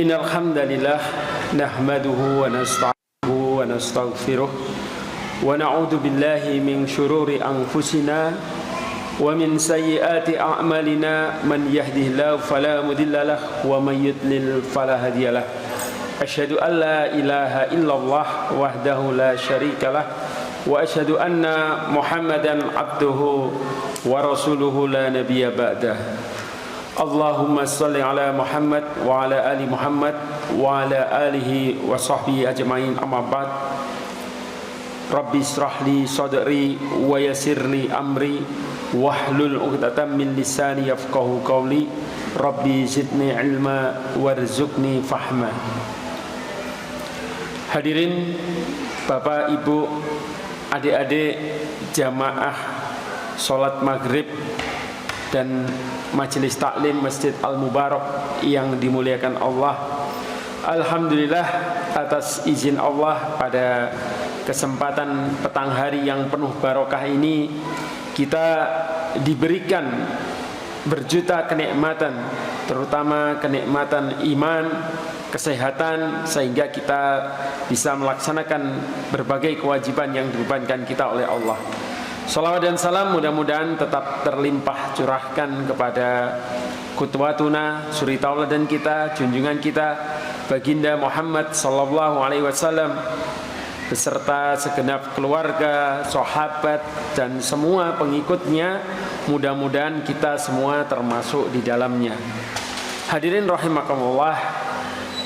Innal hamdalillah nahmaduhu wa nasta'inuhu wa nastaghfiruh wa na'udzu billahi min shururi anfusina wa min sayyiati a'malina man yahdihillahu fala mudilla lahu wa man yudlil fala hadiyalah. Asyhadu an la ilaha illallah wahdahu la syarika lah wa asyhadu anna Muhammadan abduhu wa rasuluhu la nabiyya ba'dah. Allahumma salli ala Muhammad wa ala ali Muhammad wa ala alihi wa sahbihi ajma'in, amma ba'd. Rabbi israh li sadri wa yassir li amri wahlul 'uqdatam min lisani yafqahu qawli. Rabbi zidni ilma warzuqni fahma. Hadirin Bapak, Ibu, adik-adik jamaah sholat maghrib dan majelis taklim Masjid Al-Mubarak yang dimuliakan Allah. Alhamdulillah, atas izin Allah, pada kesempatan petang hari yang penuh barokah ini kita diberikan berjuta kenikmatan, terutama kenikmatan iman, kesehatan, sehingga kita bisa melaksanakan berbagai kewajiban yang dibebankan kita oleh Allah. Salawat dan salam mudah-mudahan tetap terlimpah curahkan kepada qudwatuna, suri tauladan kita, junjungan kita, baginda Muhammad sallallahu alaihi wasallam beserta segenap keluarga, sahabat dan semua pengikutnya. Mudah-mudahan kita semua termasuk di dalamnya. Hadirin rahimakumullah,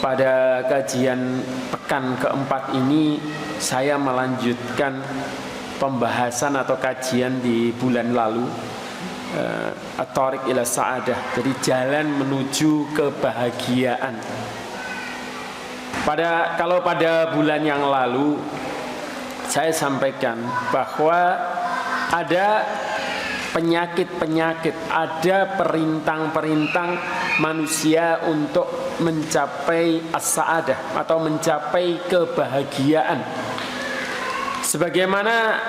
pada kajian pekan keempat ini saya melanjutkan pembahasan atau kajian di bulan lalu, At-Thariq ila Sa'adah, jadi jalan menuju kebahagiaan. Kalau pada bulan yang lalu saya sampaikan bahwa ada penyakit-penyakit, ada perintang-perintang manusia untuk mencapai as-sa'adah atau mencapai kebahagiaan. Sebagaimana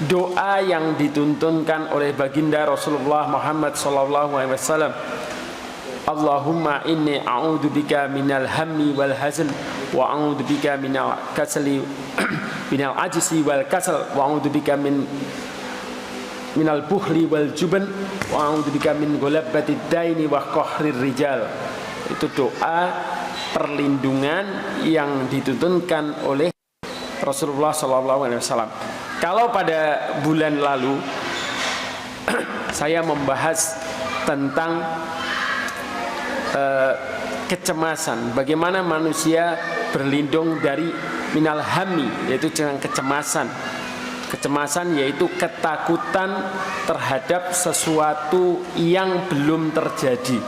doa yang dituntunkan oleh baginda Rasulullah Muhammad sallallahu alaihi wasallam, Allahumma inni a'udzubika minal hammi wal hazn wa a'udzubika minal kasali minal ajzi wal kasal wa a'udzubika minal bukhli wal jubn wa a'udzubika min ghalabatid daini wa qahrir rijal. Itu doa perlindungan yang dituntunkan oleh Rasulullah SAW. Kalau pada bulan lalu saya membahas tentang kecemasan, bagaimana manusia berlindung dari minal hammi, yaitu dengan kecemasan. Kecemasan yaitu ketakutan terhadap sesuatu yang belum terjadi,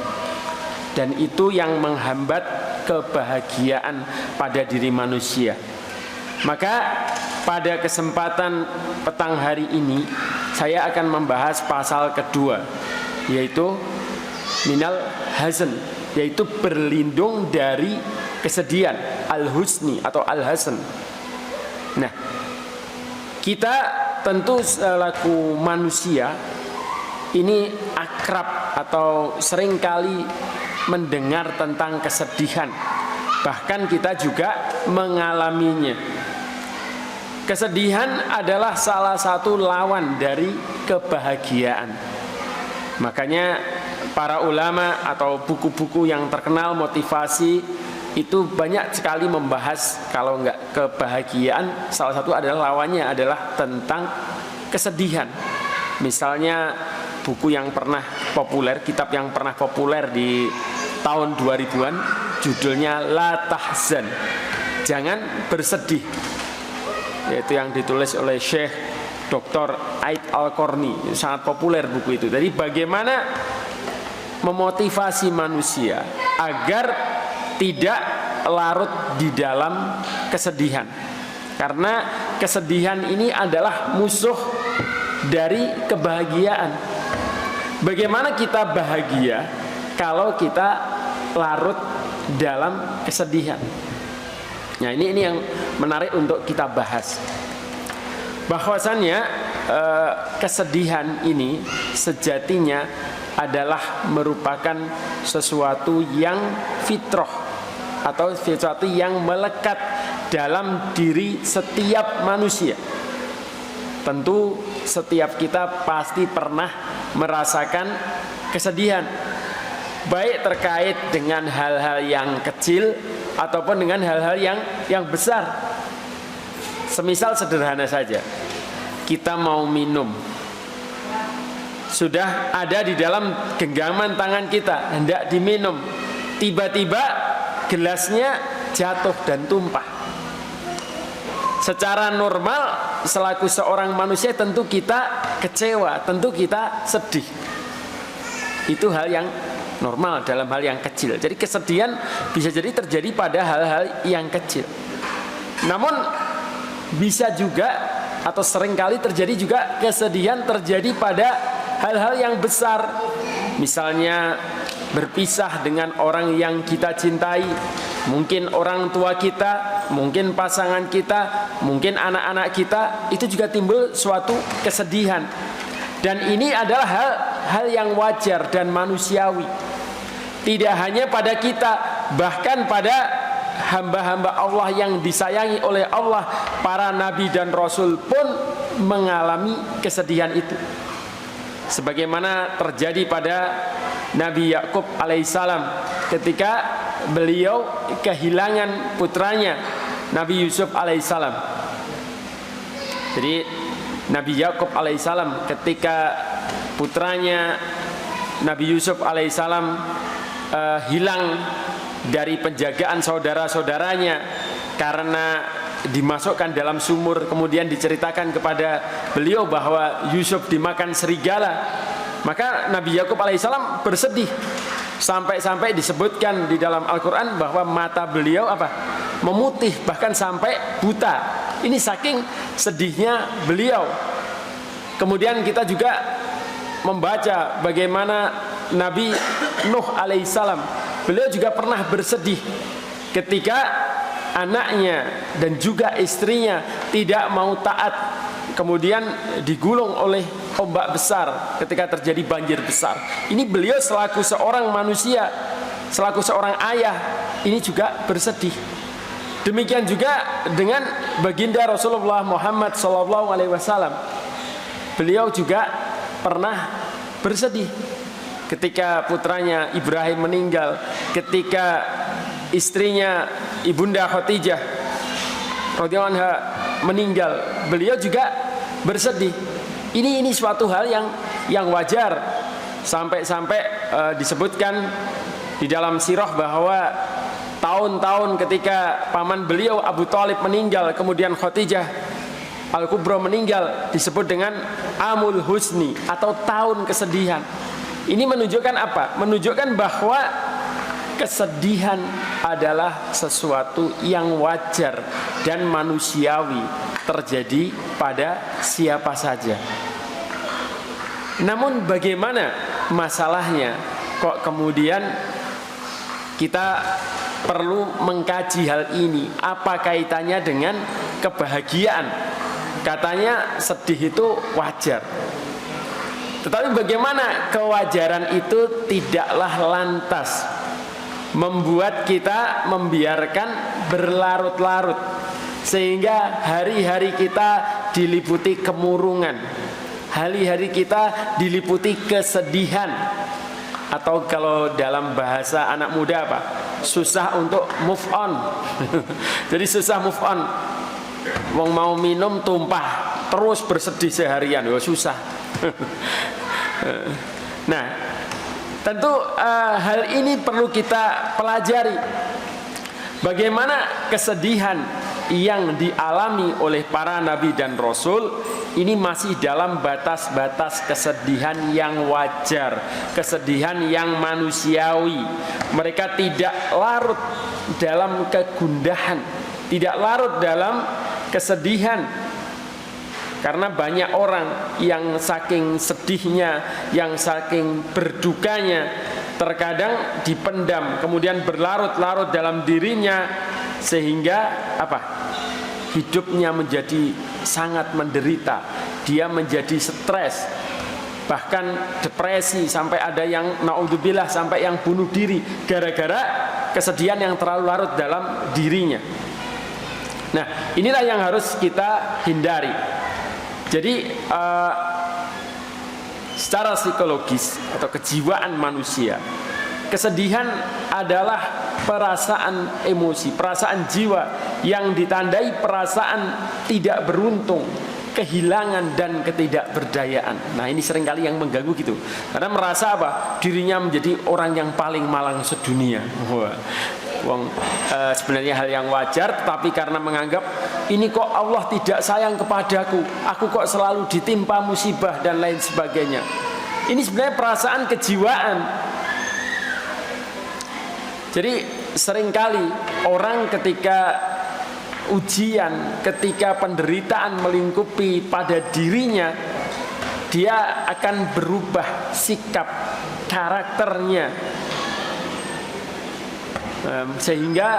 dan itu yang menghambat kebahagiaan pada diri manusia. Maka pada kesempatan petang hari ini saya akan membahas pasal kedua, yaitu minal hazn, yaitu berlindung dari kesedihan, al-husni atau al-hazn. Nah, kita tentu selaku manusia ini akrab atau seringkali mendengar tentang kesedihan, bahkan kita juga mengalaminya. Kesedihan adalah salah satu lawan dari kebahagiaan. Makanya para ulama atau buku-buku yang terkenal motivasi itu banyak sekali membahas, kalau enggak kebahagiaan, salah satu adalah lawannya adalah tentang kesedihan. Misalnya buku yang pernah populer, kitab yang pernah populer di tahun 2000-an, judulnya La Tahzan, jangan bersedih, yaitu yang ditulis oleh Syekh Dr. Aid Al-Qarni. Sangat populer buku itu. Jadi bagaimana memotivasi manusia agar tidak larut di dalam kesedihan, karena kesedihan ini adalah musuh dari kebahagiaan. Bagaimana kita bahagia kalau kita larut dalam kesedihan? Nah, ini yang menarik untuk kita bahas. Bahwasannya kesedihan ini sejatinya adalah merupakan sesuatu yang fitrah, atau sesuatu yang melekat dalam diri setiap manusia. Tentu setiap kita pasti pernah merasakan kesedihan, baik terkait dengan hal-hal yang kecil ataupun dengan hal-hal yang besar. Semisal sederhana saja, kita mau minum, sudah ada di dalam genggaman tangan kita, hendak diminum, tiba-tiba gelasnya jatuh dan tumpah. Secara normal selaku seorang manusia tentu kita kecewa, tentu kita sedih. Itu hal yang normal dalam hal yang kecil. Jadi kesedihan bisa jadi terjadi pada hal-hal yang kecil. Namun bisa juga atau seringkali terjadi juga kesedihan terjadi pada hal-hal yang besar. Misalnya berpisah dengan orang yang kita cintai, mungkin orang tua kita, mungkin pasangan kita, mungkin anak-anak kita, itu juga timbul suatu kesedihan. Dan ini adalah hal yang wajar dan manusiawi. Tidak hanya pada kita, bahkan pada hamba-hamba Allah yang disayangi oleh Allah, para nabi dan rasul pun mengalami kesedihan itu. Sebagaimana terjadi pada Nabi Yakub alaihissalam ketika beliau kehilangan putranya Nabi Yusuf alaihissalam. Jadi Nabi Yakub alaihissalam ketika putranya Nabi Yusuf alaihissalam hilang dari penjagaan saudara-saudaranya karena dimasukkan dalam sumur, kemudian diceritakan kepada beliau bahwa Yusuf dimakan serigala, maka Nabi Yakub alaihissalam bersedih. Sampai-sampai disebutkan di dalam Al-Quran bahwa mata beliau memutih, bahkan sampai buta. Ini saking sedihnya beliau. Kemudian kita juga membaca bagaimana Nabi Nuh alaihissalam, beliau juga pernah bersedih ketika anaknya dan juga istrinya tidak mau taat, kemudian digulung oleh ombak besar ketika terjadi banjir besar. Ini beliau selaku seorang manusia, selaku seorang ayah, ini juga bersedih. Demikian juga dengan baginda Rasulullah Muhammad SAW. Beliau juga pernah bersedih ketika putranya Ibrahim meninggal, ketika istrinya Ibunda Khadijah radhiyallahu anha meninggal, beliau juga bersedih. Ini suatu hal yang wajar. Sampai-sampai disebutkan di dalam sirah bahwa tahun-tahun ketika paman beliau Abu Thalib meninggal, kemudian Khadijah Al-Kubra meninggal, disebut dengan Amul Husni atau tahun kesedihan. Ini menunjukkan apa? Menunjukkan bahwa kesedihan adalah sesuatu yang wajar dan manusiawi terjadi pada siapa saja. Namun bagaimana masalahnya kok kemudian kita perlu mengkaji hal ini? Apa kaitannya dengan kebahagiaan? Katanya sedih itu wajar. Tetapi bagaimana kewajaran itu tidaklah lantas membuat kita membiarkan berlarut-larut sehingga hari-hari kita diliputi kemurungan, hari-hari kita diliputi kesedihan, atau kalau dalam bahasa anak muda susah untuk move on. Jadi susah move on. Wong mau minum tumpah, terus bersedih seharian, susah. Nah, tentu hal ini perlu kita pelajari. Bagaimana kesedihan yang dialami oleh para nabi dan rasul ini masih dalam batas-batas kesedihan yang wajar, kesedihan yang manusiawi. Mereka tidak larut dalam kegundahan, tidak larut dalam kesedihan. Karena banyak orang yang saking sedihnya, yang saking berdukanya, terkadang dipendam, kemudian berlarut-larut dalam dirinya, sehingga hidupnya menjadi sangat menderita. Dia menjadi stres, bahkan depresi, sampai ada yang naudzubillah sampai yang bunuh diri gara-gara kesedihan yang terlalu larut dalam dirinya. Nah, inilah yang harus kita hindari. Jadi secara psikologis atau kejiwaan manusia, kesedihan adalah perasaan emosi, perasaan jiwa yang ditandai perasaan tidak beruntung, kehilangan dan ketidakberdayaan. Nah, ini seringkali yang mengganggu gitu. Karena merasa apa? Dirinya menjadi orang yang paling malang sedunia. Wah. Sebenarnya hal yang wajar, tapi karena menganggap ini kok Allah tidak sayang kepadaku, aku kok selalu ditimpa musibah dan lain sebagainya. Ini sebenarnya perasaan kejiwaan. Jadi seringkali orang ketika ujian, ketika penderitaan melingkupi pada dirinya, dia akan berubah sikap, karakternya, sehingga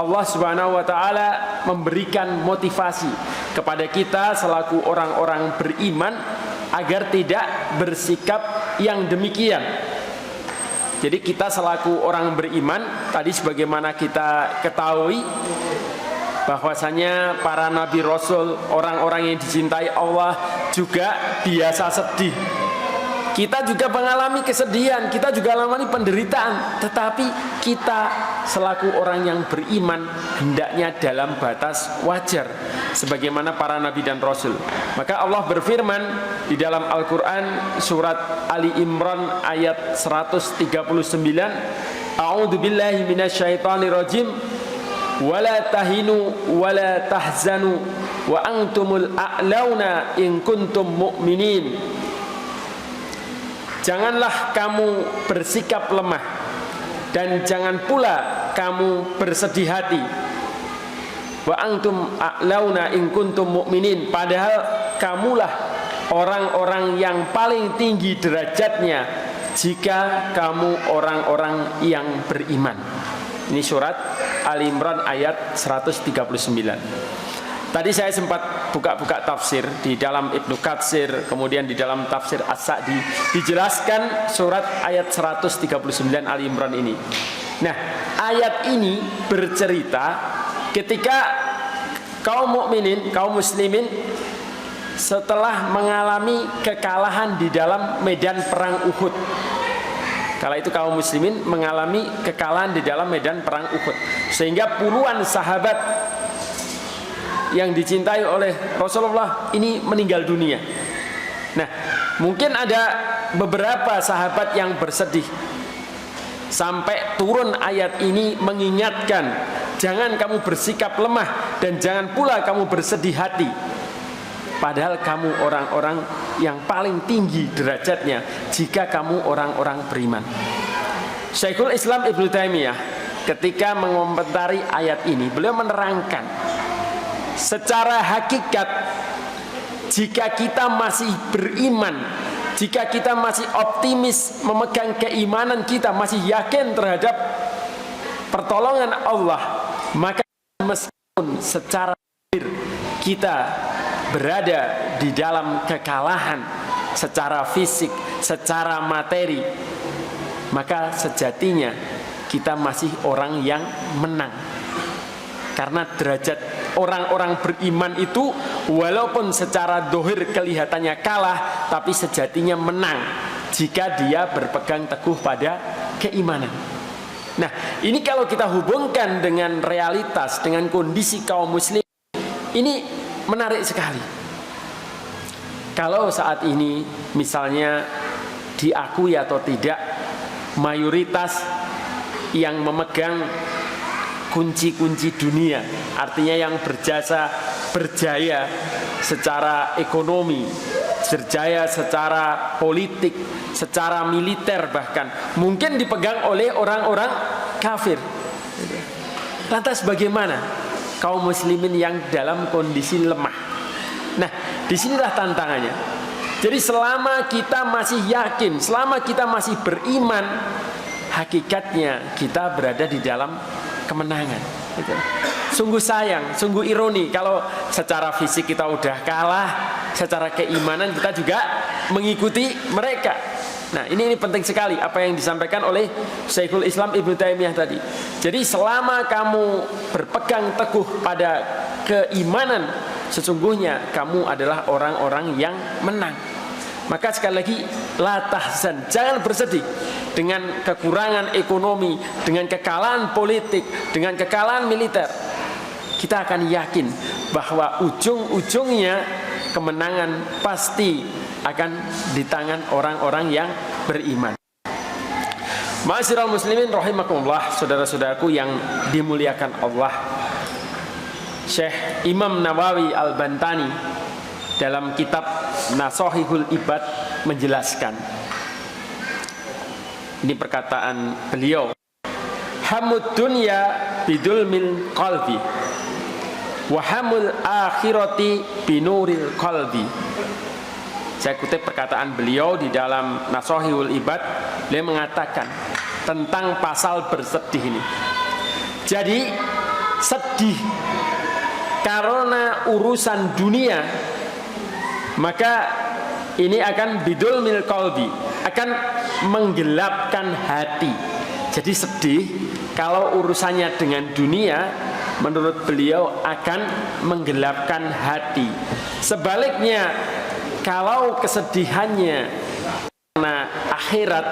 Allah Subhanahu wa ta'ala memberikan motivasi kepada kita selaku orang-orang beriman agar tidak bersikap yang demikian. Jadi kita selaku orang beriman, tadi sebagaimana kita ketahui bahwasanya para nabi rasul, orang-orang yang dicintai Allah juga biasa sedih. Kita juga mengalami kesedihan, kita juga mengalami penderitaan, tetapi kita selaku orang yang beriman hendaknya dalam batas wajar sebagaimana para nabi dan rasul. Maka Allah berfirman di dalam Al-Qur'an surat Ali Imran ayat 139, A'udzu billahi minasyaitonir rajim, wala tahinu wala tahzanu wa antumul a'launa in kuntum mu'minin. Janganlah kamu bersikap lemah dan jangan pula kamu bersedih hati. Wa antum a'launa in kuntum mu'minin, padahal kamulah orang-orang yang paling tinggi derajatnya jika kamu orang-orang yang beriman. Ini surat Ali Imran ayat 139. Tadi saya sempat buka-buka tafsir di dalam Ibnu Katsir, kemudian di dalam tafsir As-Sa'di dijelaskan surat ayat 139 Ali Imran ini. Nah, ayat ini bercerita ketika kaum mukminin, kaum muslimin setelah mengalami kekalahan di dalam medan perang Uhud. Kala itu kaum muslimin mengalami kekalahan di dalam medan perang Uhud, sehingga puluhan sahabat yang dicintai oleh Rasulullah ini meninggal dunia. Nah, mungkin ada beberapa sahabat yang bersedih sampai turun ayat ini mengingatkan, jangan kamu bersikap lemah dan jangan pula kamu bersedih hati, padahal kamu orang-orang yang paling tinggi derajatnya jika kamu orang-orang beriman. Syekhul Islam Ibnu Taimiyah ketika mengomentari ayat ini, beliau menerangkan secara hakikat, jika kita masih beriman, jika kita masih optimis memegang keimanan kita, masih yakin terhadap pertolongan Allah, maka meskipun secara zahir kita berada di dalam kekalahan secara fisik, secara materi, maka sejatinya kita masih orang yang menang. Karena derajat orang-orang beriman itu walaupun secara dohir kelihatannya kalah, tapi sejatinya menang jika dia berpegang teguh pada keimanan. Nah, ini kalau kita hubungkan dengan realitas, dengan kondisi kaum muslim, ini menarik sekali. Kalau saat ini misalnya diakui atau tidak, mayoritas yang memegang kunci-kunci dunia, artinya yang berjaya secara ekonomi, berjaya secara politik, secara militer, bahkan mungkin dipegang oleh orang-orang kafir. Lantas bagaimana kaum muslimin yang dalam kondisi lemah? Nah, disinilah tantangannya. Jadi selama kita masih yakin, selama kita masih beriman, hakikatnya kita berada di dalam kemenangan. Sungguh sayang, sungguh ironi kalau secara fisik kita udah kalah, secara keimanan kita juga mengikuti mereka. Nah, ini penting sekali apa yang disampaikan oleh Syekhul Islam Ibnu Taimiyah tadi. Jadi selama kamu berpegang teguh pada keimanan, sesungguhnya kamu adalah orang-orang yang menang. Maka sekali lagi, la tahzan, jangan bersedih dengan kekurangan ekonomi, dengan kekalahan politik, dengan kekalahan militer. Kita akan yakin bahwa ujung-ujungnya kemenangan pasti akan di tangan orang-orang yang beriman. Ma'asyiral muslimin rahimakumullah, saudara-saudaraku yang dimuliakan Allah. Syekh Imam Nawawi Al-Bantani dalam kitab Nashahihul Ibad menjelaskan. Ini perkataan beliau. Hamud dunya bidulmil qalbi wa hamul akhirati binuril qalbi. Saya kutip perkataan beliau di dalam Nashahihul Ibad. Beliau mengatakan tentang pasal bersedih ini. Jadi sedih karena urusan dunia, maka ini akan bidul mil qalbi, akan menggelapkan hati. Jadi sedih kalau urusannya dengan dunia, menurut beliau akan menggelapkan hati. Sebaliknya, kalau kesedihannya karena akhirat,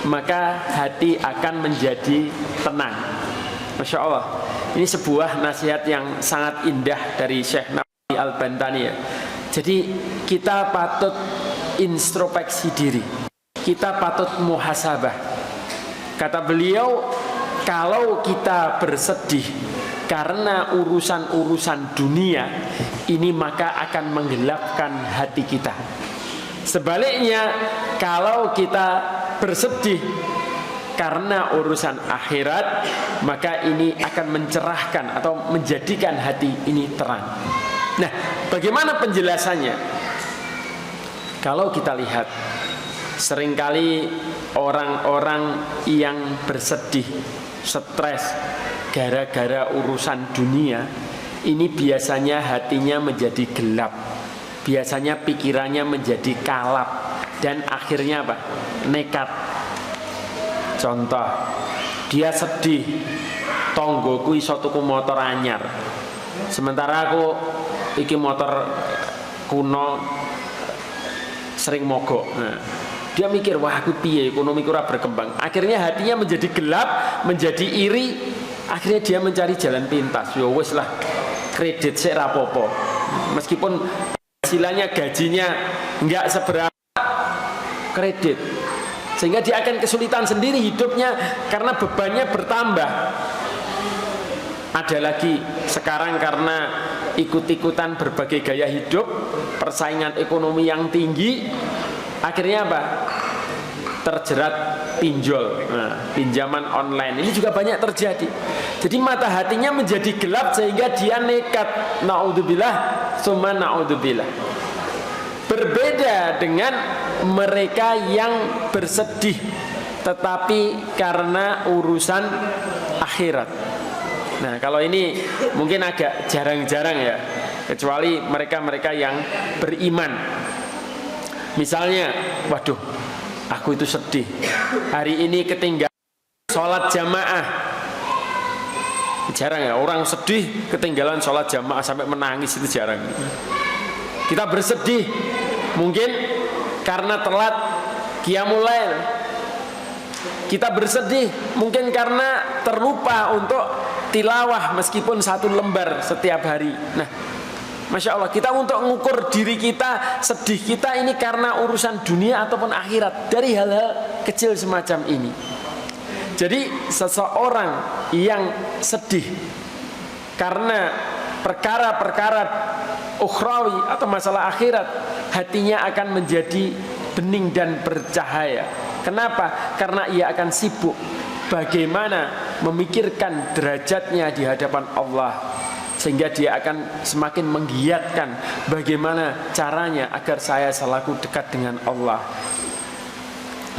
maka hati akan menjadi tenang. Masya Allah, ini sebuah nasihat yang sangat indah dari Syekh Nawawi Al-Bantani ya. Jadi kita patut introspeksi diri, kita patut muhasabah. Kata beliau, kalau kita bersedih karena urusan-urusan dunia ini, maka akan menggelapkan hati kita. Sebaliknya, kalau kita bersedih karena urusan akhirat, maka ini akan mencerahkan atau menjadikan hati ini terang. Nah, bagaimana penjelasannya? Kalau kita lihat, seringkali orang-orang yang bersedih, stres gara-gara urusan dunia, ini biasanya hatinya menjadi gelap, biasanya pikirannya menjadi kalap, dan akhirnya apa? Nekat. Contoh, dia sedih, tonggoku iso tuku motor anyar, sementara aku iki motor kuno sering mogok. Nah, dia mikir, wah aku piye, ekonomiku ora berkembang. Akhirnya hatinya menjadi gelap, menjadi iri. Akhirnya dia mencari jalan pintas. Ya wis lah, kredit sik ra apa-apa. Meskipun hasilnya gajinya enggak seberapa, kredit. Sehingga dia akan kesulitan sendiri hidupnya karena bebannya bertambah. Ada lagi sekarang karena ikut-ikutan berbagai gaya hidup, persaingan ekonomi yang tinggi, akhirnya apa? Terjerat pinjol, pinjaman online. Ini juga banyak terjadi. Jadi mata hatinya menjadi gelap sehingga dia nekat. Naudzubillah, summa naudzubillah. Berbeda dengan mereka yang bersedih tetapi karena urusan akhirat. Nah, kalau ini mungkin agak jarang-jarang ya, kecuali mereka-mereka yang beriman. Misalnya, waduh, aku itu sedih, hari ini ketinggalan sholat jamaah. Jarang ya, orang sedih ketinggalan sholat jamaah sampai menangis, itu jarang. Kita bersedih mungkin karena telat qiyamul lail. Kita bersedih mungkin karena terlupa untuk tilawah meskipun 1 lembar setiap hari. Nah, Masya Allah, kita untuk mengukur diri kita, sedih kita ini karena urusan dunia ataupun akhirat, dari hal-hal kecil semacam ini. Jadi seseorang yang sedih karena perkara-perkara ukhrawi atau masalah akhirat, hatinya akan menjadi bening dan bercahaya. Kenapa? Karena ia akan sibuk bagaimana memikirkan derajatnya di hadapan Allah, sehingga dia akan semakin menggiatkan bagaimana caranya agar saya selalu dekat dengan Allah.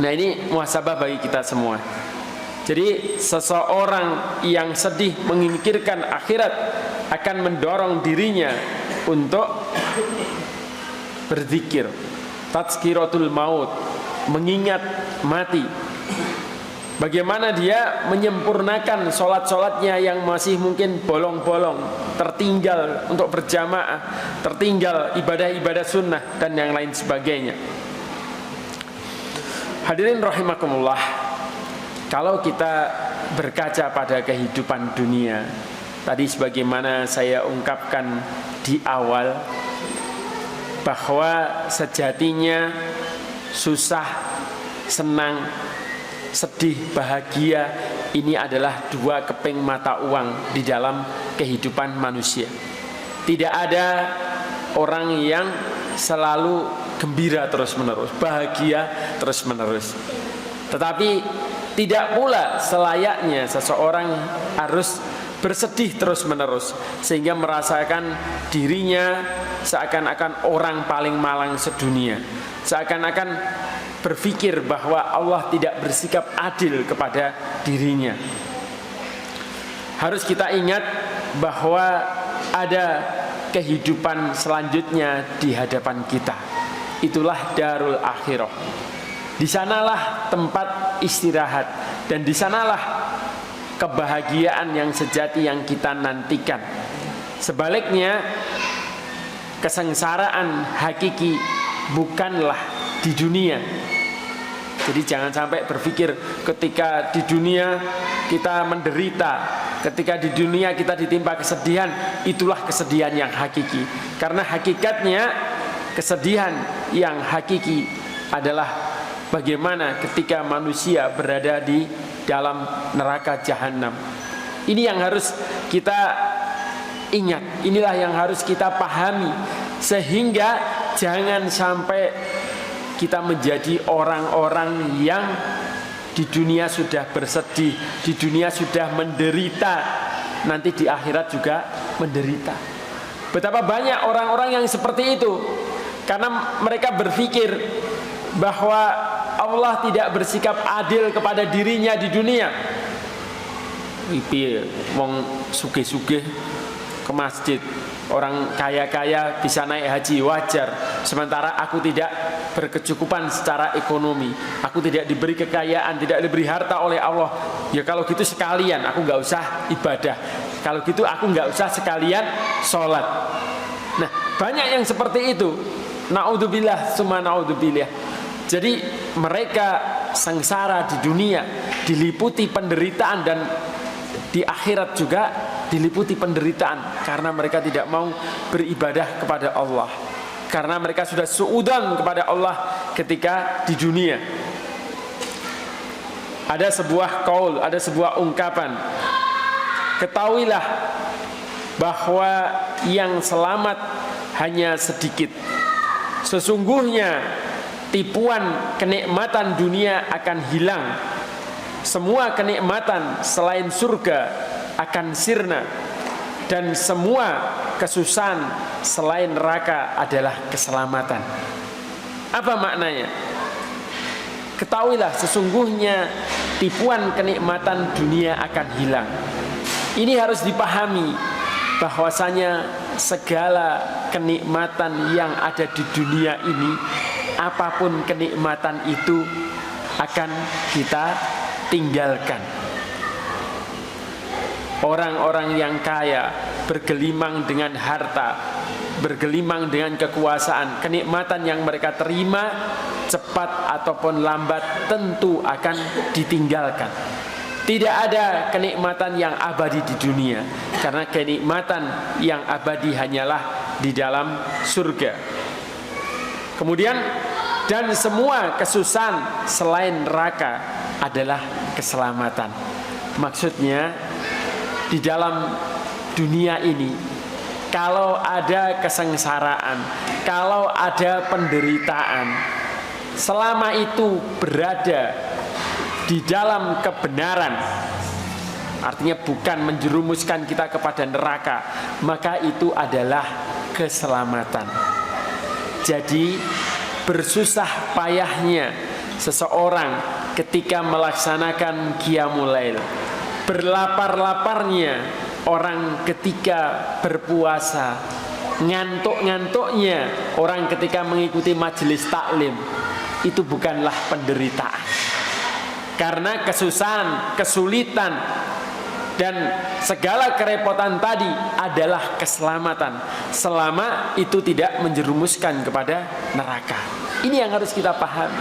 Nah, ini muhasabah bagi kita semua. Jadi seseorang yang sedih memikirkan akhirat akan mendorong dirinya untuk berzikir, tazkiratul maut, mengingat mati. Bagaimana dia menyempurnakan sholat-sholatnya yang masih mungkin bolong-bolong, tertinggal untuk berjamaah, tertinggal ibadah-ibadah sunnah dan yang lain sebagainya. Hadirin rahimakumullah, kalau kita berkaca pada kehidupan dunia, tadi sebagaimana saya ungkapkan di awal, bahwa sejatinya susah, senang, sedih, bahagia ini adalah dua keping mata uang di dalam kehidupan manusia. Tidak ada orang yang selalu gembira terus-menerus, bahagia terus-menerus. Tetapi tidak pula selayaknya seseorang harus bersedih terus-menerus sehingga merasakan dirinya seakan-akan orang paling malang sedunia, seakan-akan berpikir bahwa Allah tidak bersikap adil kepada dirinya. Harus kita ingat bahwa ada kehidupan selanjutnya di hadapan kita. Itulah darul akhirah. Di sanalah tempat istirahat dan di sanalah kebahagiaan yang sejati yang kita nantikan. Sebaliknya, kesengsaraan hakiki bukanlah di dunia. Jadi jangan sampai berpikir ketika di dunia kita menderita, ketika di dunia kita ditimpa kesedihan, itulah kesedihan yang hakiki. Karena hakikatnya kesedihan yang hakiki adalah bagaimana ketika manusia berada di dalam neraka jahanam. Ini yang harus kita ingat, inilah yang harus kita pahami, sehingga jangan sampai kita menjadi orang-orang yang di dunia sudah bersedih, di dunia sudah menderita, nanti di akhirat juga menderita. Betapa banyak orang-orang yang seperti itu, karena mereka berpikir bahwa Allah tidak bersikap adil kepada dirinya di dunia. Piye wong sugih-sugih ke masjid, orang kaya-kaya bisa naik haji, wajar. Sementara aku tidak berkecukupan secara ekonomi, aku tidak diberi kekayaan, tidak diberi harta oleh Allah. Ya kalau gitu sekalian aku nggak usah ibadah, kalau gitu aku nggak usah sekalian sholat. Nah banyak yang seperti itu. Naudzubillah, summa naudzubillah. Jadi mereka sengsara di dunia, diliputi penderitaan, dan di akhirat juga diliputi penderitaan karena mereka tidak mau beribadah kepada Allah, karena mereka sudah suudzon kepada Allah ketika di dunia. Ada sebuah qaul, ada sebuah ungkapan, ketahuilah bahwa yang selamat hanya sedikit. Sesungguhnya tipuan kenikmatan dunia akan hilang. Semua kenikmatan selain surga akan sirna, dan semua kesusahan selain neraka adalah keselamatan. Apa maknanya? Ketahuilah sesungguhnya tipuan kenikmatan dunia akan hilang. Ini harus dipahami bahwasanya segala kenikmatan yang ada di dunia ini, apapun kenikmatan itu, akan kita tinggalkan. Orang-orang yang kaya bergelimang dengan harta, bergelimang dengan kekuasaan, kenikmatan yang mereka terima cepat ataupun lambat tentu akan ditinggalkan. Tidak ada kenikmatan yang abadi di dunia, karena kenikmatan yang abadi hanyalah di dalam surga. Kemudian, dan semua kesusahan selain neraka adalah keselamatan. Maksudnya di dalam dunia ini, kalau ada kesengsaraan, kalau ada penderitaan, selama itu berada di dalam kebenaran, artinya bukan menjerumuskan kita kepada neraka, maka itu adalah keselamatan. Jadi bersusah payahnya seseorang ketika melaksanakan qiyamul lail, berlapar-laparnya orang ketika berpuasa, ngantuk-ngantuknya orang ketika mengikuti majelis taklim itu bukanlah penderitaan. Karena kesusahan, kesulitan, dan segala kerepotan tadi adalah keselamatan, selama itu tidak menjerumuskan kepada neraka. Ini yang harus kita pahami.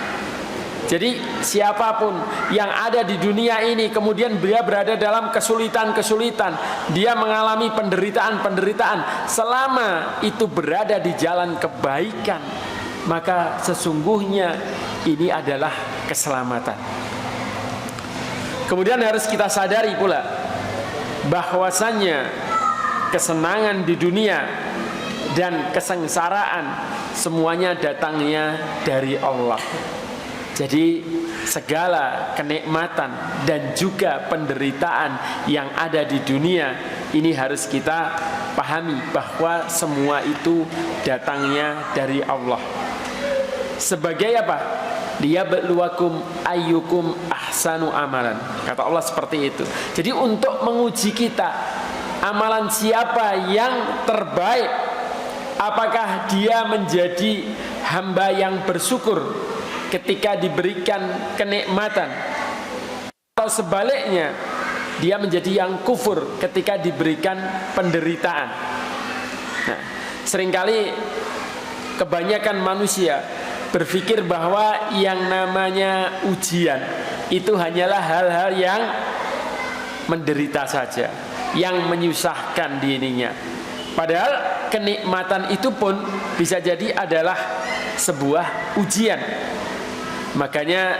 Jadi siapapun yang ada di dunia ini kemudian dia berada dalam kesulitan-kesulitan, dia mengalami penderitaan-penderitaan, selama itu berada di jalan kebaikan, maka sesungguhnya ini adalah keselamatan. Kemudian harus kita sadari pula bahwasannya kesenangan di dunia dan kesengsaraan semuanya datangnya dari Allah. Jadi segala kenikmatan dan juga penderitaan yang ada di dunia ini harus kita pahami bahwa semua itu datangnya dari Allah. Sebagai apa? Liyabluwakum ayyukum ahsanu amalan. Kata Allah seperti itu. Jadi untuk menguji kita, amalan siapa yang terbaik, apakah dia menjadi hamba yang bersyukur ketika diberikan kenikmatan, atau sebaliknya dia menjadi yang kufur ketika diberikan penderitaan. Nah, seringkali kebanyakan manusia berpikir bahwa yang namanya ujian itu hanyalah hal-hal yang menderita saja, yang menyusahkan dirinya. Padahal kenikmatan itu pun bisa jadi adalah sebuah ujian. Makanya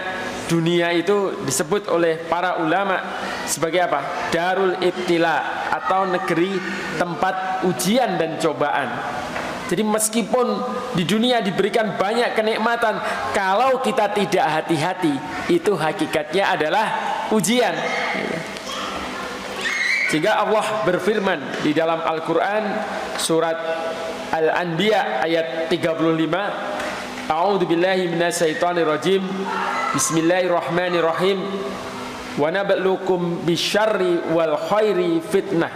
dunia itu disebut oleh para ulama sebagai apa? Darul ibtila, atau negeri tempat ujian dan cobaan. Jadi meskipun di dunia diberikan banyak kenikmatan, kalau kita tidak hati-hati, itu hakikatnya adalah ujian. Sehingga Allah berfirman di dalam Al-Quran surat Al-Anbiya ayat 35, A'udzu billahi minasyaitonir rajim. Bismillahirrahmanirrahim. Wa nabluukum bisyarri wal khairi fitnah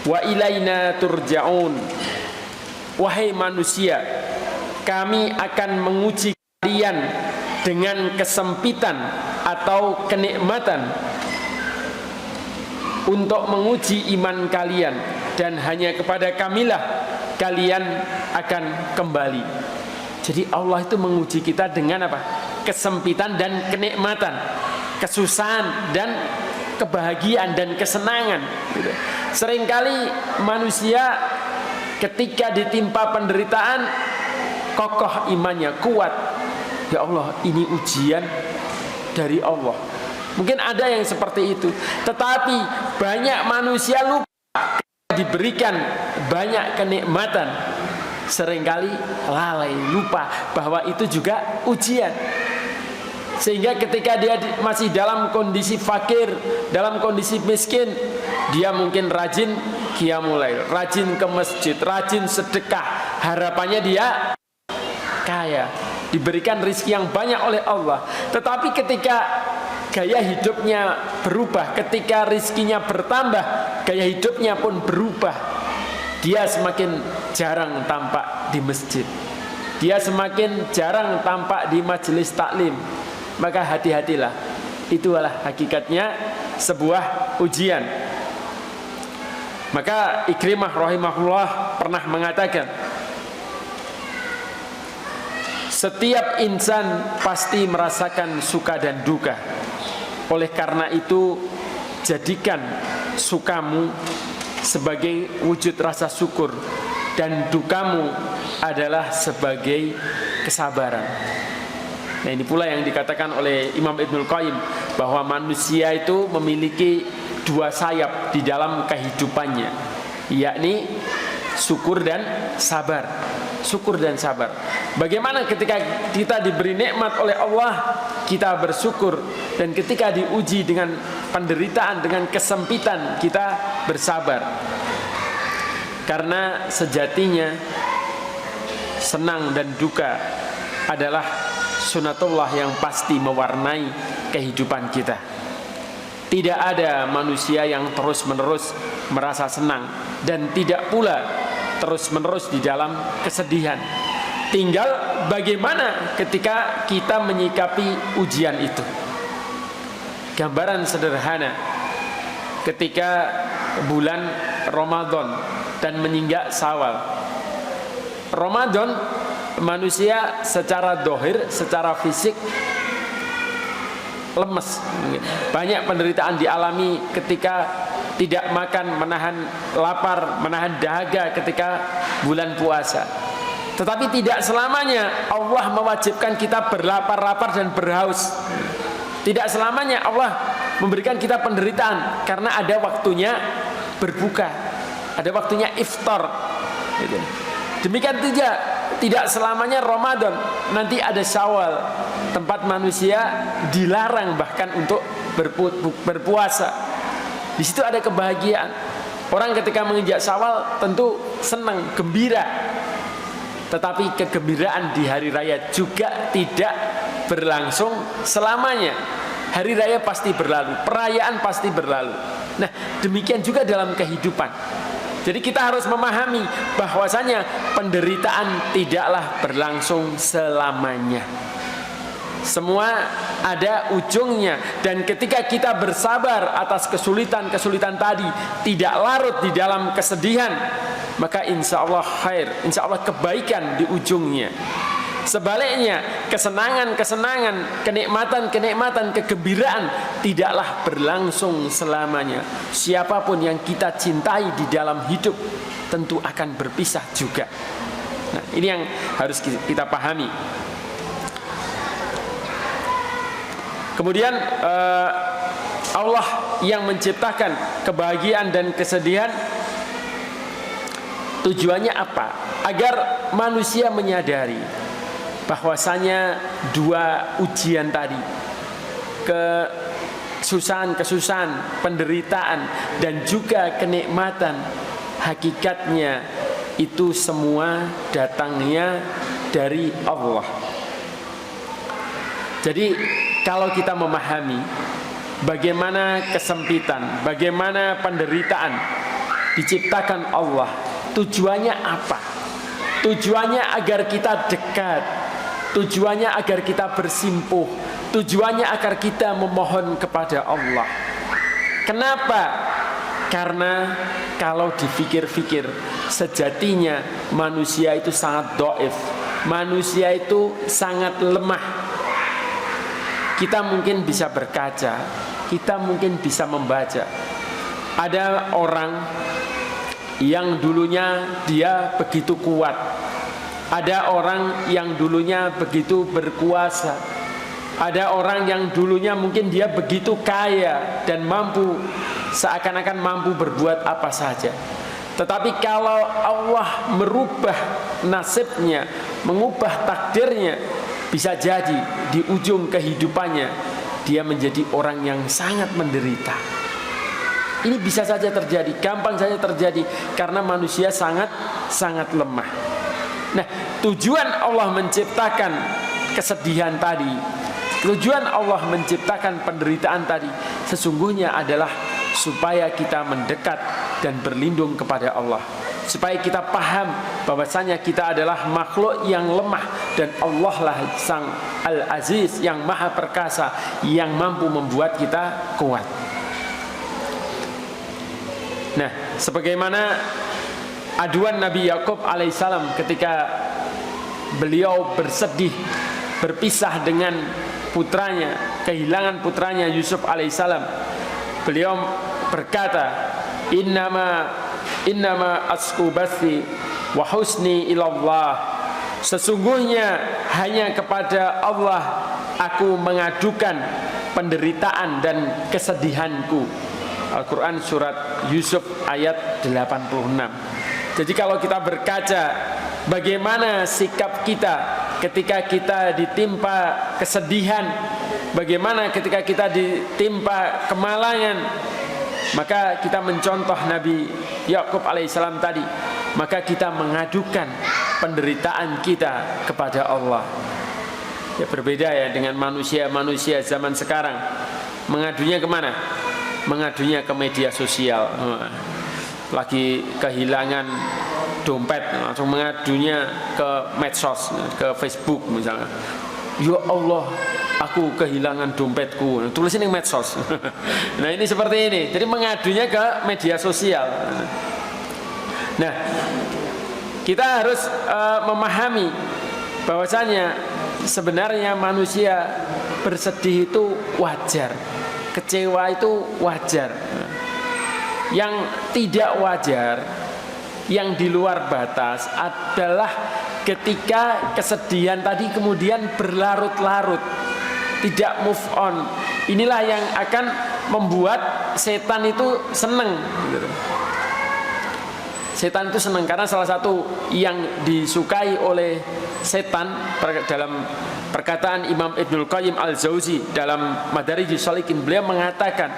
wa ilaina turja'un. Wahai manusia, kami akan menguji kalian dengan kesempitan atau kenikmatan untuk menguji iman kalian, dan hanya kepada kamilah kalian akan kembali. Jadi Allah itu menguji kita dengan apa? Kesempitan dan kenikmatan, kesusahan dan kebahagiaan dan kesenangan. Seringkali manusia ketika ditimpa penderitaan, kokoh imannya, kuat. Ya Allah, ini ujian dari Allah. Mungkin ada yang seperti itu. Tetapi banyak manusia lupa diberikan banyak kenikmatan, seringkali lalai, lupa bahwa itu juga ujian. Sehingga ketika dia masih dalam kondisi fakir, dalam kondisi miskin, dia mungkin rajin qiyamul lail, rajin ke masjid, rajin sedekah. Harapannya dia kaya, diberikan rezeki yang banyak oleh Allah. Tetapi ketika gaya hidupnya berubah, ketika rezekinya bertambah, gaya hidupnya pun berubah. Dia semakin jarang tampak di masjid, dia semakin jarang tampak di majelis taklim. Maka hati-hatilah, itulah hakikatnya sebuah ujian. Maka Ikrimah rahimahullah pernah mengatakan, setiap insan pasti merasakan suka dan duka. Oleh karena itu, jadikan sukamu sebagai wujud rasa syukur, dan dukamu adalah sebagai kesabaran. Nah, ini pula yang dikatakan oleh Imam Ibnul Qayyim, bahwa manusia itu memiliki dua sayap di dalam kehidupannya, yakni syukur dan sabar. Syukur dan sabar. Bagaimana ketika kita diberi nikmat oleh Allah, kita bersyukur, dan ketika diuji dengan penderitaan, dengan kesempitan, kita bersabar. Karena sejatinya senang dan duka adalah sunatullah yang pasti mewarnai kehidupan kita. Tidak ada manusia yang terus-menerus merasa senang, dan tidak pula terus-menerus di dalam kesedihan. Tinggal bagaimana ketika kita menyikapi ujian itu. Gambaran sederhana, ketika bulan Ramadan dan menginjak Syawal. Ramadan, manusia secara dohir, secara fisik lemes. Banyak penderitaan dialami ketika tidak makan, menahan lapar, menahan dahaga ketika bulan puasa. Tetapi tidak selamanya Allah mewajibkan kita berlapar-lapar dan berhaus. Tidak selamanya Allah memberikan kita penderitaan, karena ada waktunya berbuka, ada waktunya iftar. Demikian tidak selamanya Ramadan, nanti ada Syawal, tempat manusia dilarang bahkan untuk berpuasa. Di situ ada kebahagiaan. Orang ketika menginjak Syawal tentu senang, gembira. Tetapi kegembiraan di hari raya juga tidak berlangsung selamanya. Hari raya pasti berlalu, perayaan pasti berlalu. Nah, demikian juga dalam kehidupan. Jadi kita harus memahami bahwasanya penderitaan tidaklah berlangsung selamanya. Semua ada ujungnya, dan ketika kita bersabar atas kesulitan-kesulitan tadi, tidak larut di dalam kesedihan, maka insya Allah khair, insya Allah kebaikan di ujungnya. Sebaliknya, kesenangan-kesenangan, kenikmatan-kenikmatan, kegembiraan tidaklah berlangsung selamanya. Siapapun yang kita cintai di dalam hidup tentu akan berpisah juga. Nah, ini yang harus kita pahami. Kemudian Allah yang menciptakan kebahagiaan dan kesedihan, tujuannya apa? Agar manusia menyadari bahwasanya dua ujian tadi, kesusahan, penderitaan, dan juga kenikmatan, hakikatnya itu semua datangnya dari Allah. Jadi kalau kita memahami bagaimana kesempitan, bagaimana penderitaan diciptakan Allah, tujuannya apa? Tujuannya agar kita dekat, tujuannya agar kita bersimpuh, tujuannya agar kita memohon kepada Allah. Kenapa? Karena kalau dipikir-pikir, sejatinya manusia itu sangat dhaif, manusia itu sangat lemah. Kita mungkin bisa berkaca, kita mungkin bisa membaca. Ada orang yang dulunya dia begitu kuat, ada orang yang dulunya begitu berkuasa, ada orang yang dulunya mungkin dia begitu kaya dan mampu, seakan-akan mampu berbuat apa saja. Tetapi kalau Allah merubah nasibnya, mengubah takdirnya, bisa jadi di ujung kehidupannya dia menjadi orang yang sangat menderita. Ini bisa saja terjadi, gampang saja terjadi, karena manusia sangat lemah. Nah, tujuan Allah menciptakan kesedihan tadi, tujuan Allah menciptakan penderitaan tadi, sesungguhnya adalah supaya kita mendekat dan berlindung kepada Allah, supaya kita paham bahwasanya kita adalah makhluk yang lemah, dan Allah lah Sang Al-Aziz yang maha perkasa, yang mampu membuat kita kuat. Nah, sebagaimana aduan Nabi Yakub alaihissalam ketika beliau bersedih berpisah dengan putranya, kehilangan putranya Yusuf alaihissalam, beliau berkata, Innama asku bathi wa husni ilallah. Sesungguhnya hanya kepada Allah aku mengadukan penderitaan dan kesedihanku. Al-Quran surat Yusuf ayat 86. Jadi kalau kita berkaca bagaimana sikap kita ketika kita ditimpa kesedihan, bagaimana ketika kita ditimpa kemalangan, maka kita mencontoh Nabi Yakub alaihissalam tadi, maka kita mengadukan penderitaan kita kepada Allah. Ya, berbeda ya dengan manusia zaman sekarang. Mengadunya kemana? Mengadunya ke media sosial. Lagi kehilangan dompet, langsung mengadunya ke medsos, ke Facebook misalnya. Ya Allah, aku kehilangan dompetku. Tulisin yang medsos. Nah ini seperti ini. Jadi mengadunya ke media sosial. Nah, kita harus memahami bahwasanya sebenarnya manusia bersedih itu wajar, kecewa itu wajar. Yang tidak wajar, yang di luar batas adalah ketika kesedihan tadi kemudian berlarut-larut, tidak move on. Inilah yang akan membuat setan itu senang. Setan itu senang karena salah satu yang disukai oleh setan dalam perkataan Imam Ibnul Qayyim Al-Jauzi dalam Madarijus Shalikin, beliau mengatakan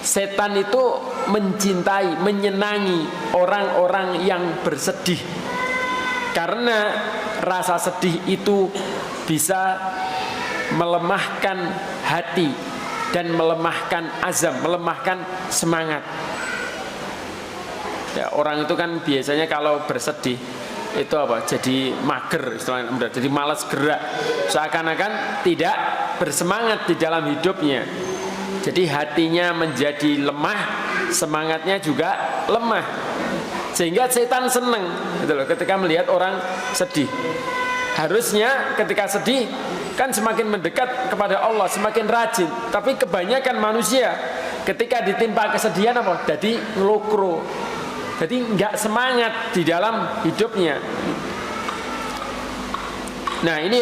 setan itu mencintai, menyenangi orang-orang yang bersedih karena rasa sedih itu bisa melemahkan hati dan melemahkan azam, melemahkan semangat. Ya, orang itu kan biasanya kalau bersedih itu apa? Jadi mager, istilahnya, jadi malas gerak, seakan-akan tidak bersemangat di dalam hidupnya. Jadi hatinya menjadi lemah, semangatnya juga lemah. Sehingga setan senang gitu loh, ketika melihat orang sedih. Harusnya ketika sedih kan semakin mendekat kepada Allah, semakin rajin. Tapi kebanyakan manusia ketika ditimpa kesedihan apa? Jadi ngelukro. Jadi nggak semangat di dalam hidupnya. Nah ini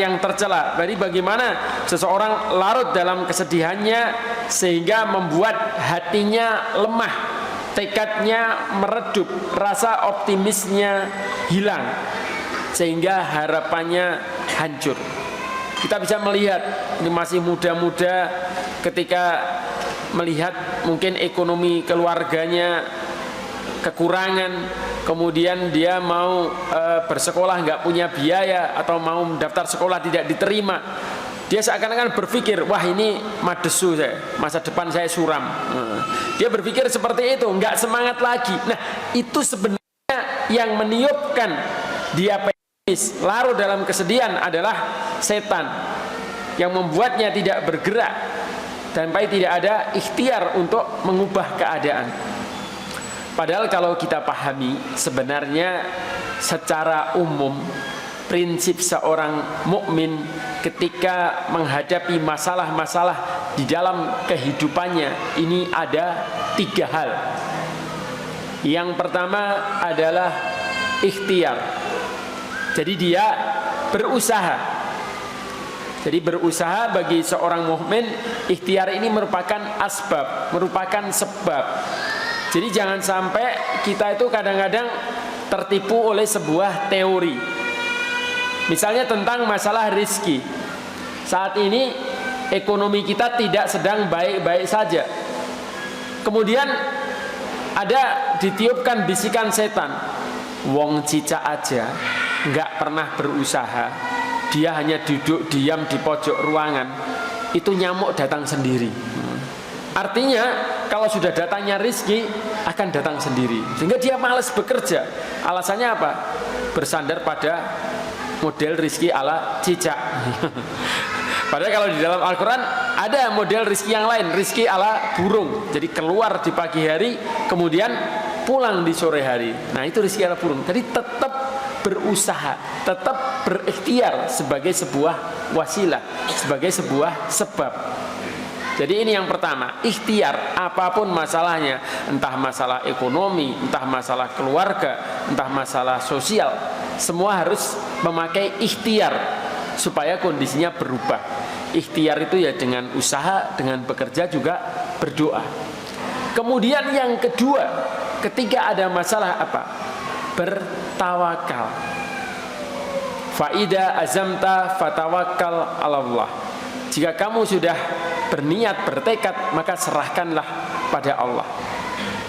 yang tercela. Jadi bagaimana seseorang larut dalam kesedihannya sehingga membuat hatinya lemah, tekadnya meredup, rasa optimisnya hilang, sehingga harapannya hancur. Kita bisa melihat ini masih muda-muda ketika melihat mungkin ekonomi keluarganya kekurangan, kemudian dia mau bersekolah nggak punya biaya atau mau daftar sekolah tidak diterima, dia seakan-akan berpikir, wah ini madesu saya, masa depan saya suram. Dia berpikir seperti itu, nggak semangat lagi. Nah itu sebenarnya yang meniupkan dia pesimis, larut dalam kesedihan adalah setan yang membuatnya tidak bergerak sampai tidak ada ikhtiar untuk mengubah keadaan. Padahal kalau kita pahami sebenarnya secara umum prinsip seorang mukmin ketika menghadapi masalah-masalah di dalam kehidupannya ini ada 3 hal. Yang pertama adalah ikhtiar. Jadi dia berusaha. Jadi berusaha bagi seorang mukmin, ikhtiar ini merupakan asbab, merupakan sebab. Jadi jangan sampai kita itu kadang-kadang tertipu oleh sebuah teori. Misalnya tentang masalah rizki. Saat ini ekonomi kita tidak sedang baik-baik saja. Kemudian ada ditiupkan bisikan setan. Wong cicak aja nggak pernah berusaha, dia hanya duduk diam di pojok ruangan, itu nyamuk datang sendiri. Artinya kalau sudah datangnya rizki akan datang sendiri, sehingga dia malas bekerja. Alasannya apa? Bersandar pada model rizki ala cicak. Padahal kalau di dalam Al-Quran ada model rizki yang lain, rizki ala burung. Jadi keluar di pagi hari, kemudian pulang di sore hari. Nah itu rizki ala burung. Jadi tetap berusaha, tetap berikhtiar sebagai sebuah wasilah, sebagai sebuah sebab. Jadi ini yang pertama, ikhtiar apapun masalahnya, entah masalah ekonomi, entah masalah keluarga, entah masalah sosial, semua harus memakai ikhtiar supaya kondisinya berubah. Ikhtiar itu ya dengan usaha, dengan bekerja juga berdoa. Kemudian yang kedua, ketika ada masalah apa? Bertawakal. Faida azamta fatawakkal 'ala Allah. Jika kamu sudah berniat, bertekad, maka serahkanlah pada Allah.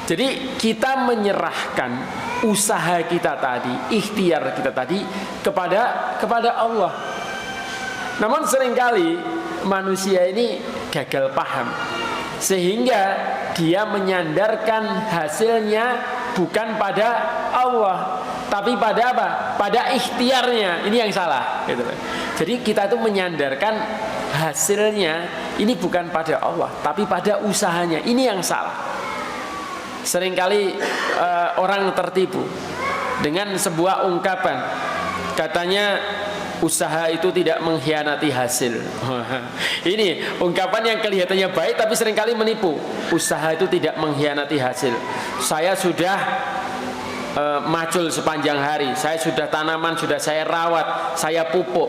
Jadi kita menyerahkan usaha kita tadi, ikhtiar kita tadi kepada Allah. Namun seringkali manusia ini gagal paham, sehingga dia menyandarkan hasilnya bukan pada Allah, tapi pada apa? Pada ikhtiarnya. Ini yang salah gitu. Jadi kita itu menyandarkan hasilnya ini bukan pada Allah, tapi pada usahanya. Ini yang salah. Seringkali orang tertipu dengan sebuah ungkapan, katanya usaha itu tidak mengkhianati hasil. Ini ungkapan yang kelihatannya baik tapi seringkali menipu. Usaha itu tidak mengkhianati hasil. Saya sudah macul sepanjang hari, saya sudah tanaman, sudah saya rawat, saya pupuk,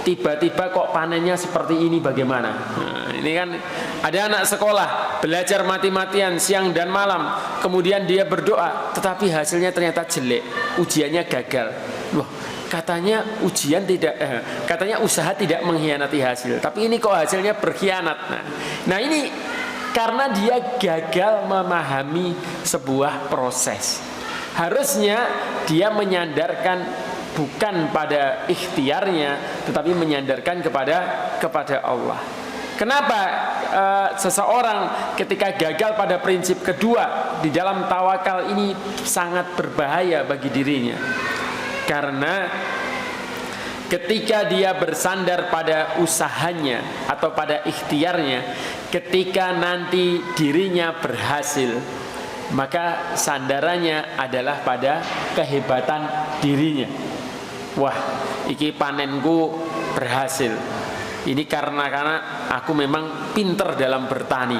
tiba-tiba kok panennya seperti ini, bagaimana? Nah, ini kan ada anak sekolah belajar mati-matian siang dan malam, kemudian dia berdoa tetapi hasilnya ternyata jelek, ujiannya gagal. Loh, katanya ujian tidak katanya usaha tidak mengkhianati hasil, tapi ini kok hasilnya berkhianat. Nah ini karena dia gagal memahami sebuah proses. Harusnya dia menyandarkan bukan pada ikhtiarnya, tetapi menyandarkan kepada Allah. Kenapa seseorang ketika gagal pada prinsip kedua di dalam tawakal ini sangat berbahaya bagi dirinya? Karena ketika dia bersandar pada usahanya atau pada ikhtiarnya, ketika nanti dirinya berhasil, maka sandarannya adalah pada kehebatan dirinya. Wah, iki panenku berhasil. Ini karena aku memang pinter dalam bertani.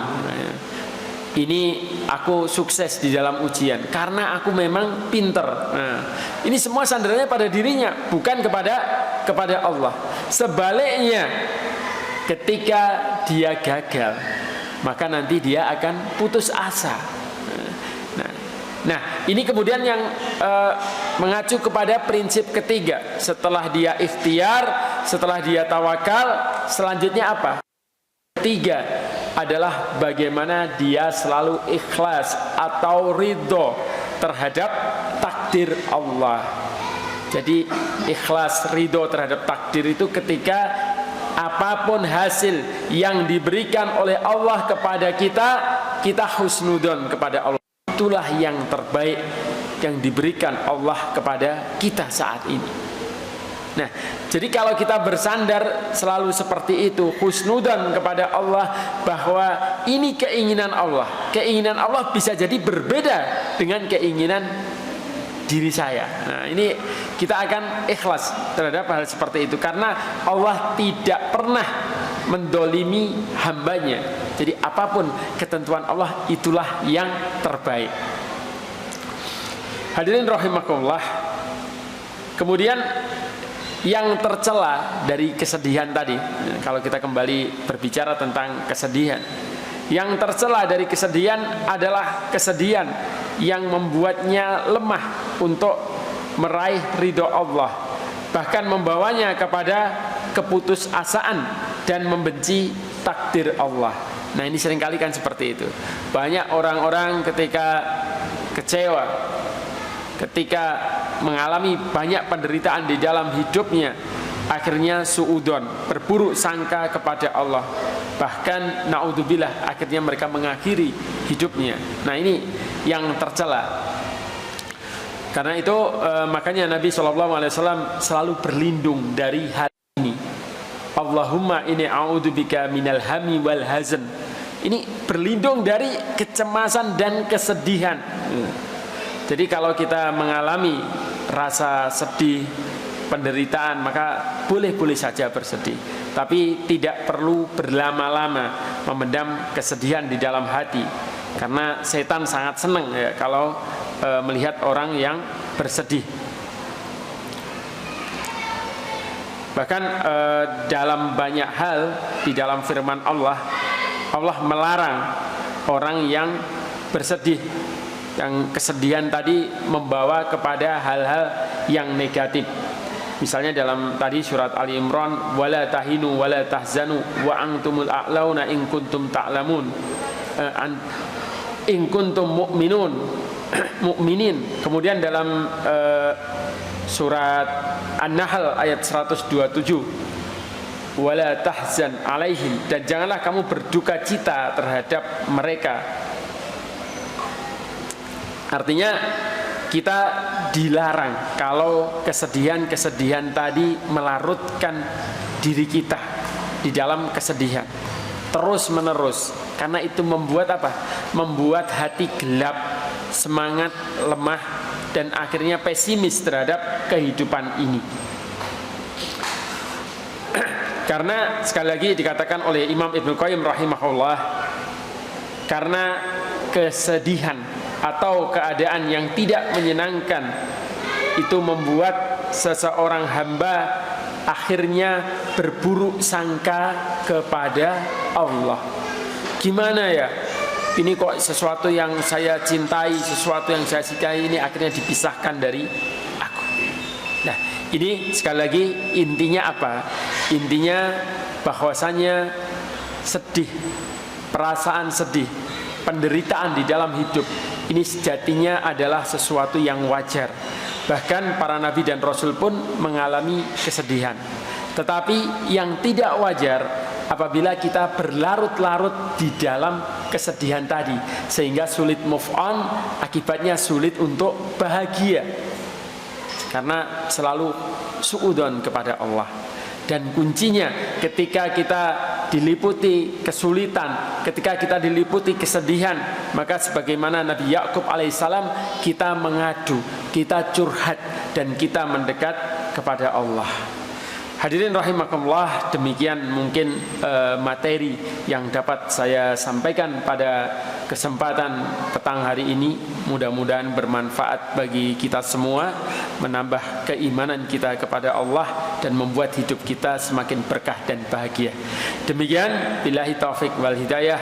Ini aku sukses di dalam ujian karena aku memang pinter. Nah, ini semua sandarannya pada dirinya, bukan kepada Allah. Sebaliknya, ketika dia gagal, maka nanti dia akan putus asa. Nah, ini kemudian yang mengacu kepada prinsip ketiga. Setelah dia ikhtiar, setelah dia tawakal, selanjutnya apa? Ketiga adalah bagaimana dia selalu ikhlas atau ridho terhadap takdir Allah. Jadi ikhlas, ridho terhadap takdir itu ketika apapun hasil yang diberikan oleh Allah kepada kita, kita husnudon kepada Allah. Itulah yang terbaik yang diberikan Allah kepada kita saat ini. Nah, jadi kalau kita bersandar selalu seperti itu, husnudan kepada Allah, bahwa ini keinginan Allah. Keinginan Allah bisa jadi berbeda dengan keinginan diri saya. Nah, ini kita akan ikhlas terhadap hal seperti itu, karena Allah tidak pernah mendolimi hambanya. Jadi apapun ketentuan Allah, itulah yang terbaik. Hadirin rahimakumullah. Kemudian yang tercela dari kesedihan tadi, kalau kita kembali berbicara tentang kesedihan, yang tercela dari kesedihan adalah kesedihan yang membuatnya lemah untuk meraih ridho Allah, bahkan membawanya kepada keputusasaan dan membenci takdir Allah. Nah, ini seringkali kan seperti itu. Banyak orang-orang ketika kecewa, ketika mengalami banyak penderitaan di dalam hidupnya, akhirnya suudon, berburuk sangka kepada Allah. Bahkan naudzubillah, akhirnya mereka mengakhiri hidupnya. Nah, ini yang tercela. Karena itu makanya Nabi SAW selalu berlindung dari hal ini. Allahumma inni a'udzubika minal hammi wal hazan. Ini berlindung dari kecemasan dan kesedihan. Jadi kalau kita mengalami rasa sedih, penderitaan, maka boleh-boleh saja bersedih, tapi tidak perlu berlama-lama memendam kesedihan di dalam hati, karena setan sangat senang ya kalau melihat orang yang bersedih. Bahkan dalam banyak hal di dalam firman Allah, Allah melarang orang yang bersedih, yang kesedihan tadi membawa kepada hal-hal yang negatif. Misalnya dalam tadi surat Ali Imran, wala tahinu wala tahzanu wa antumul a'launa in kuntum ta'lamun, in kuntum mu'minun, mu'minin. Kemudian dalam surat An-Nahl ayat 127, wala tahzan alaihim, dan janganlah kamu berduka cita terhadap mereka. Artinya kita dilarang kalau kesedihan-kesedihan tadi melarutkan diri kita di dalam kesedihan terus menerus, karena itu membuat apa? Membuat hati gelap, semangat lemah, dan akhirnya pesimis terhadap kehidupan ini. Karena sekali lagi dikatakan oleh Imam Ibnu Qayyim rahimahullah, karena kesedihan atau keadaan yang tidak menyenangkan itu membuat seseorang hamba akhirnya berburuk sangka kepada Allah. Gimana ya? Ini kok sesuatu yang saya cintai, sesuatu yang saya sukai ini akhirnya dipisahkan dari aku. Nah, ini sekali lagi intinya apa? Intinya bahwasanya sedih, perasaan sedih, penderitaan di dalam hidup ini sejatinya adalah sesuatu yang wajar. Bahkan para nabi dan rasul pun mengalami kesedihan. Tetapi yang tidak wajar apabila kita berlarut-larut di dalam kesedihan tadi, sehingga sulit move on, akibatnya sulit untuk bahagia, karena selalu suudzon kepada Allah. Dan kuncinya ketika kita diliputi kesulitan, ketika kita diliputi kesedihan, maka sebagaimana Nabi Yakub alaihissalam, kita mengadu, kita curhat, dan kita mendekat kepada Allah. Hadirin rahimakumullah, demikian mungkin materi yang dapat saya sampaikan pada kesempatan petang hari ini. Mudah-mudahan bermanfaat bagi kita semua, menambah keimanan kita kepada Allah dan membuat hidup kita semakin berkah dan bahagia. Demikian, billahi taufik wal hidayah.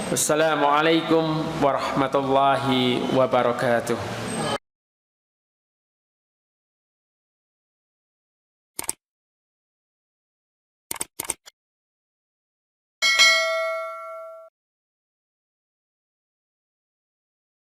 Wassalamualaikum warahmatullahi wabarakatuh.